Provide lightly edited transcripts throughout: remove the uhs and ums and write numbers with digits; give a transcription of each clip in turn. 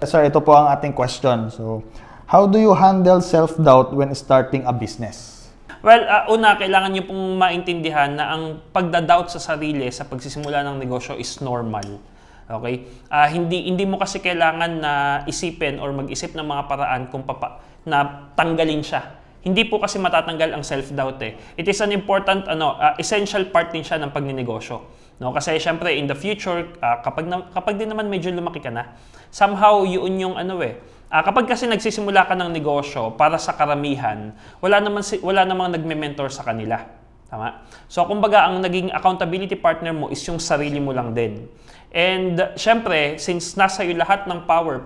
Sir, ito po ang ating question. So, how do you handle self-doubt when starting a business? Well, una, kailangan nyo pong maintindihan na ang pagda-doubt sa sarili sa pagsisimula ng negosyo is normal. Okay? Hindi mo kasi kailangan na isipin or mag-isip ng mga paraan kung na tanggalin siya. Hindi po kasi matatanggal ang self-doubt eh. It is an important, essential part din siya ng pagninegosyo. No? Kasi syempre, in the future, kapag din naman medyo lumaki ka na, somehow yun yung kapag kasi nagsisimula ka ng negosyo para sa karamihan, wala namang nagme-mentor sa kanila. Tama? So, kumbaga, ang naging accountability partner mo is yung sarili mo lang din. And, syempre, since nasa iyo lahat ng power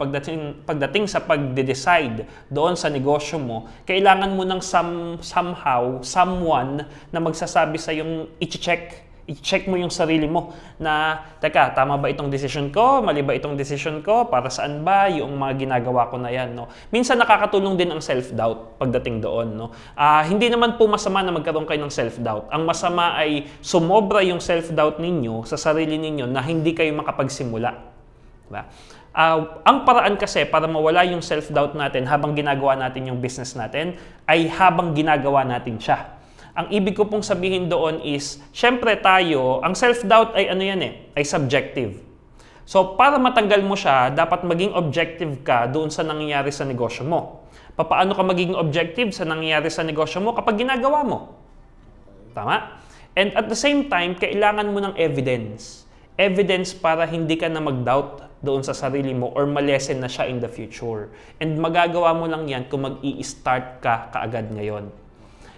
pagdating sa pagde-decide doon sa negosyo mo, kailangan mo ng someone na magsasabi sa yung i-check mo yung sarili mo na, teka, tama ba itong decision ko? Mali ba itong decision ko? Para saan ba yung mga ginagawa ko na yan? No? Minsan nakakatulong din ang self-doubt pagdating doon. No? Hindi naman po masama na magkaroon kayo ng self-doubt. Ang masama ay sumobra yung self-doubt ninyo sa sarili ninyo na hindi kayo makapagsimula. Diba? Ang paraan kasi para mawala yung self-doubt natin habang ginagawa natin yung business natin ay habang ginagawa natin siya. Ang ibig ko pong sabihin doon is, syempre tayo, ang self-doubt ay ay subjective. So, para matanggal mo siya, dapat maging objective ka doon sa nangyayari sa negosyo mo. Paano ka magiging objective sa nangyayari sa negosyo mo kapag ginagawa mo? Tama? And at the same time, kailangan mo ng evidence. Evidence para hindi ka na mag-doubt doon sa sarili mo or malesen na siya in the future. And magagawa mo lang yan kung mag-i-start ka kaagad ngayon.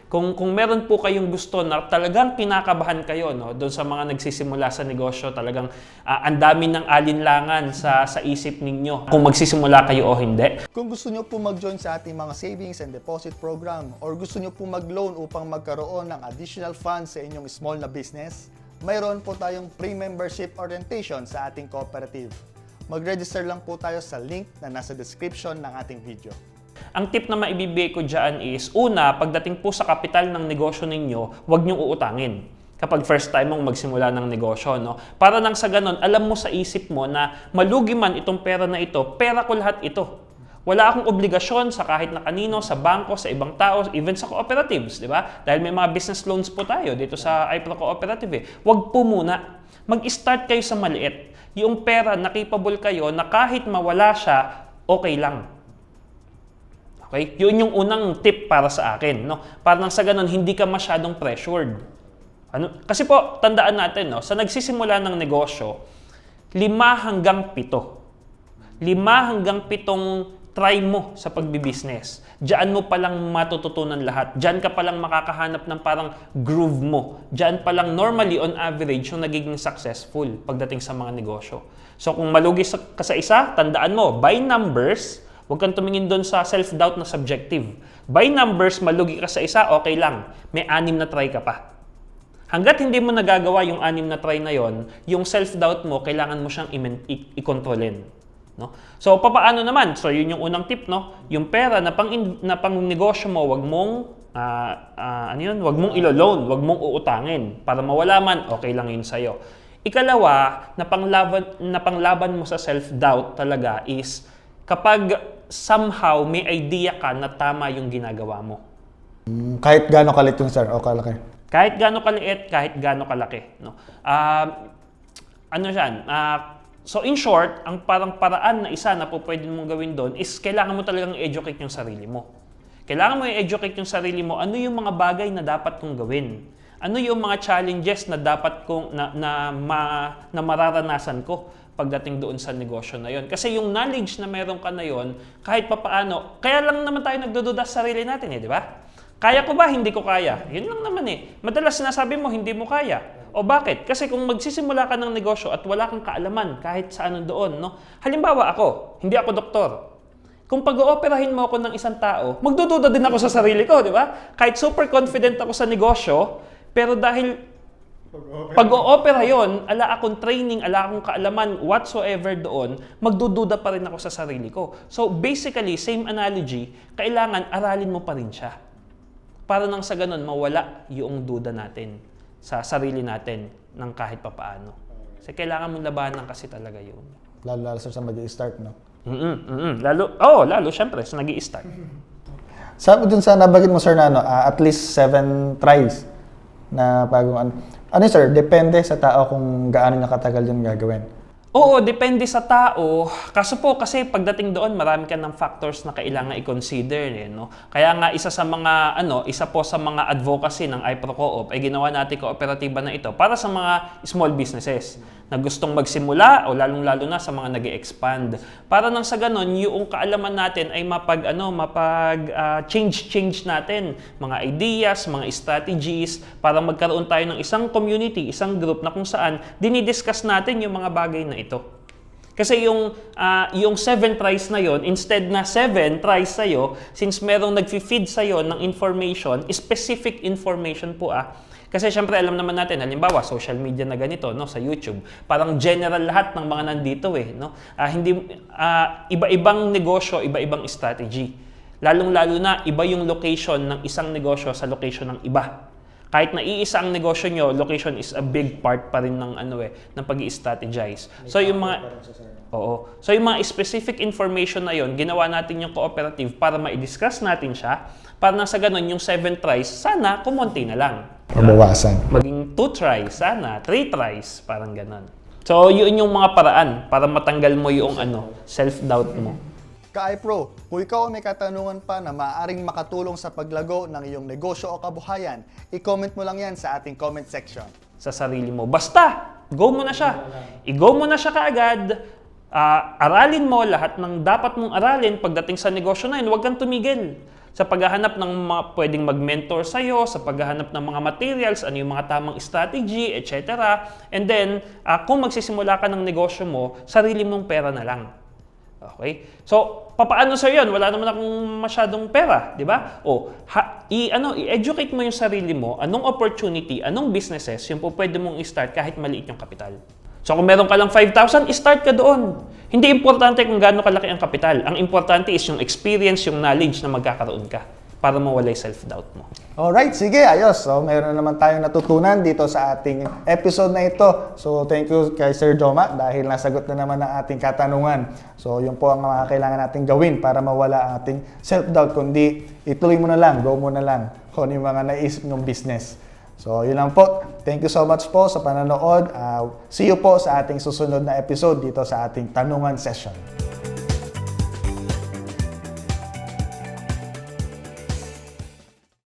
Kung meron po kayong gusto na talagang kinakabahan kayo doon sa mga nagsisimula sa negosyo, talagang ang dami ng alinlangan sa isip ninyo kung magsisimula kayo o hindi. Kung gusto nyo po mag-join sa ating mga savings and deposit program or gusto nyo po mag-loan upang magkaroon ng additional funds sa inyong small na business, mayroon po tayong pre-membership orientation sa ating cooperative. Mag-register lang po tayo sa link na nasa description ng ating video. Ang tip na maibibigay ko dyan is, una, pagdating po sa kapital ng negosyo ninyo, huwag niyong uutangin. Kapag first time mong magsimula ng negosyo, no? Para nang sa ganun, alam mo sa isip mo na malugi man itong pera na ito, pera ko lahat ito. Wala akong obligasyon sa kahit na kanino, sa bangko, sa ibang tao, even sa cooperatives, di ba? Dahil may mga business loans po tayo dito sa iPro Cooperative. Huwag po muna. Mag-start kayo sa maliit. Yung pera na capable kayo na kahit mawala siya, okay lang. Okay? Yun yung unang tip para sa akin, no? Para nang sa ganun, hindi ka masyadong pressured. Kasi po, tandaan natin, no? Sa nagsisimula ng negosyo, 5 hanggang 7. 5 hanggang 7 try mo sa pagbibusiness. Diyan mo palang matututunan lahat. Diyan ka palang makakahanap ng parang groove mo. Diyan palang normally, on average, yung nagiging successful pagdating sa mga negosyo. So kung malugi ka sa isa, tandaan mo, by numbers, huwag kang tumingin doon sa self-doubt na subjective. By numbers, malugi ka sa isa, okay lang. May 6 na try ka pa. Hanggat hindi mo nagagawa yung 6 na try na yon, yung self-doubt mo, kailangan mo siyang i-kontrolin. No? So, papaano naman? So, yun yung unang tip, no? Yung pera na pang negosyo mo, wag mong wag mong ilo-loan, wag mong uutangin. Para mawala man, okay lang yun sa'yo. Ikalawa, na panglaban mo sa self-doubt talaga is kapag somehow may idea ka na tama yung ginagawa mo. Kahit gaano kalit yung sir o kalaki? Kahit gaano kaliit, kahit gaano kalaki. No? So in short, ang paraan na isa na po pwede mong gawin doon is kailangan mo talagang i-educate yung sarili mo. Kailangan mo i-educate yung sarili mo, ano yung mga bagay na dapat kong gawin? Ano yung mga challenges na dapat kong na mararanasan ko pagdating doon sa negosyo na yon. Kasi yung knowledge na meron ka na yon, kahit papaano, kaya lang naman tayo nagdududa sa sarili natin, di ba? Kaya ko ba? Hindi ko kaya. Yun lang naman Madalas sinasabi mo, hindi mo kaya. O bakit? Kasi kung magsisimula ka ng negosyo at wala kang kaalaman kahit saan doon, no? Halimbawa ako, hindi ako doktor. Kung pag-ooperahin mo ako ng isang tao, magdududa din ako sa sarili ko, di ba? Kahit super confident ako sa negosyo, pero dahil pag-oopera yon, ala akong training, ala akong kaalaman, whatsoever doon, magdududa pa rin ako sa sarili ko. So basically, same analogy, kailangan aralin mo pa rin siya. Para nang sa ganun, mawala yung duda natin sa sarili natin ng kahit papaano. Kasi kailangan mong labanan kasi talaga yun. Lalo sa mag-i-start, no? Lalo syempre sa nag-i-start. Sabi dun sa nabanggit mo, sir, na at least 7 tries na bagong ano, sir, depende sa tao kung gaano niya katagal yung gagawin. Oo, depende sa tao. Kaso po, kasi pagdating doon, marami ka ng factors na kailangan i-consider. No? Kaya nga, isa po sa mga advocacy ng iProCoop ay ginawa natin kooperatiba na ito para sa mga small businesses na gustong magsimula o lalong-lalo na sa mga nag-expand. Para nang sa ganon, yung kaalaman natin ay change natin mga ideas, mga strategies para magkaroon tayo ng isang community, isang group na kung saan dinidiscuss natin yung mga bagay na ito. Kasi yung 7 tries na yon, instead na 7 tries sa'yo, since merong nag-feed sa'yo ng information, specific information po Kasi syempre alam naman natin, halimbawa social media na ganito, no, sa YouTube, parang general lahat ng mga nandito no. Iba-ibang negosyo, iba-ibang strategy. Lalong-lalo na iba yung location ng isang negosyo sa location ng iba. Kahit na iisa ang negosyo nyo, location is a big part pa rin ng ng pag-i-strategize. So yung mga So yung mga specific information na yon, ginawa natin yung cooperative para ma-discuss natin siya. Para na sa ganun yung 7 tries, sana kumonti na lang. Mabawasan. Maging 2 tries, sana 3 tries, parang ganun. So yun yung mga paraan para matanggal mo yung self-doubt mo. Ka-iPro, kung ikaw may katanungan pa na maaaring makatulong sa paglago ng iyong negosyo o kabuhayan, i-comment mo lang yan sa ating comment section. Sa sarili mo. Basta, go mo na siya. I-go mo na siya kaagad. Aralin mo lahat ng dapat mong aralin pagdating sa negosyo na yun. Huwag kang tumigil. Sa paghahanap ng mga pwedeng mag-mentor sa'yo, sa paghahanap ng mga materials, ano yung mga tamang strategy, etc. And then, kung magsisimula ka ng negosyo mo, sarili mong pera na lang. Okay? So, papaano sir yun? Wala naman akong masyadong pera, di ba? I-educate mo yung sarili mo, anong opportunity, anong businesses, yung po pwede mong i-start kahit maliit yung kapital. So, kung meron ka lang 5,000, i-start ka doon. Hindi importante kung gaano kalaki ang kapital. Ang importante is yung experience, yung knowledge na magkakaroon ka para mawala yung self-doubt mo. Alright, sige, ayos. So, meron naman tayong natutunan dito sa ating episode na ito. So, thank you kay Sir Joma dahil nasagot na naman ang ating katanungan. So, yun po ang mga kailangan natin gawin para mawala ang ating self-doubt. Kundi, ituloy mo na lang, go mo na lang kung yung mga naisip ng business. So, yun lang po. Thank you so much po sa panonood. See you po sa ating susunod na episode dito sa ating tanungan session.